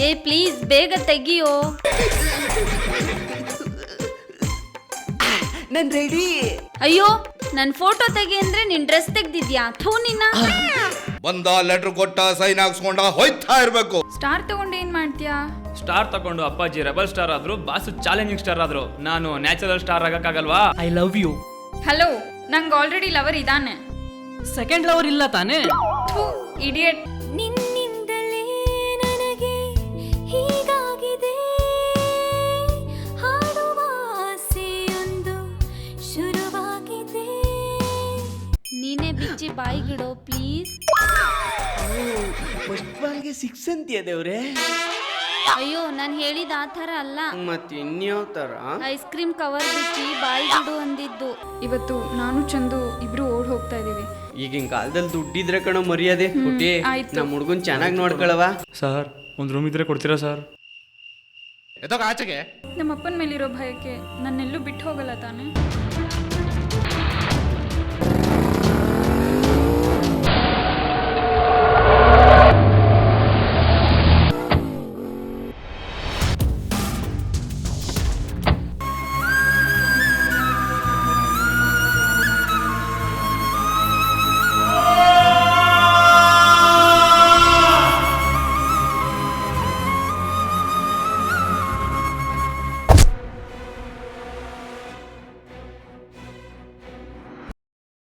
ಏ ಪ್ಲೀಸ್ ಬೇಗ ತೆಗಿಯೋ. ನನ್ ರೆಡಿ. ಅಯ್ಯೋ ನನ್ ಫೋಟೋ ತೆಗಿ ಅಂದ್ರೆ ನಿನ್ ಡ್ರೆಸ್ ತೆಗ್ದಿದ್ಯಾ? ಥೂ ನಿನ್ನ. ಬಂದ ಲೆಟರ್ ಕೊಟ್ಟ ಸೈನ್ ಹಾಕ್ಸ್ಕೊಂಡ ಹೋಯ್ತಾ ಇರ್ಬೇಕು. ಸ್ಟಾರ್ ತಗೊಂಡು ಏನ್ ಮಾಡ್ತೀಯಾ? ಸ್ಟಾರ್ ತಗೊಂಡು ಅಪ್ಪಾಜಿ ರೆಬಲ್ ಸ್ಟಾರ್ ಆದ್ರು, ಬಾಸು ಚಾಲೆಂಜಿಂಗ್ ಸ್ಟಾರ್ ಆದ್ರು, ನಾನು ನ್ಯಾಚುರಲ್ ಸ್ಟಾರ್ ಆಗಕ್ಕಾಗಲ್ವಾ? I love you. ಹಲೋ, ನಂಗೆ ಆಲ್ರೆಡಿ ಲವರ್ ಇದಾನೆ. ಸೆಕೆಂಡ್ ಲವರ್ ಇಲ್ಲ ತಾನೇ? ಥೂ ಇಡಿಯಟ್. ನಿನ್ನಿಂದಲೇ ನನಗೆ ಹೀಗಾಗಿದೆ, ಹಾಡುವ ಆಸೆಯೊಂದು ಶುರುವಾಗಿದೆ. ನೀನೇ ಬಿಚ್ಚಿ ಬಾಯಿಗಿಡೋ ಪ್ಲೀಸ್. ಫಸ್ಟ್ ಬಾಲ್ಗೆ 6 ಅಂತೀಯ ದೇವ್ರೆ. ಅಯ್ಯೋ ನಾನು ಹೇಳಿದ ಆ ಥರ ಅಲ್ಲ. ಮತ್ತೆ ಇನ್ಯಾವ ತರ? ಐಸ್ ಕ್ರೀಮ್ ಕವರ್ ಬಿಚ್ಚಿ ಬಾಯಿಗಿಡು ಅಂದಿದ್ದು. ಇವತ್ತು ನಾನು ಚಂದು ಇಬ್ರು ಓಡ್ ಹೋಗ್ತಾ ಇದೀವಿ. ಈಗಿನ ಕಾಲದಲ್ಲಿ ದುಡ್ಡಿದ್ರೆ ಕಣೋ ಮರ್ಯಾದೆ. ಹುಟ್ಟಿ ಆಯ್ತು. ನಮ್ಮ ಹುಡ್ಗನ್ ಚೆನ್ನಾಗಿ ನೋಡ್ಕೊಳವ. ಸರ್ ಒಂದು ರೂಮ್ ಇದ್ರೆ ಕೊಡ್ತೀರಾ ಸರ್? ಎದೋಗ ಆಚೆಗೆ. ನಮ್ಮ ಅಪ್ಪನ ಮೇಲಿರೋ ಭಯಕ್ಕೆ ನನ್ನೆಲ್ಲೂ ಬಿಟ್ಟು ಹೋಗಲ್ಲ ತಾನೆ.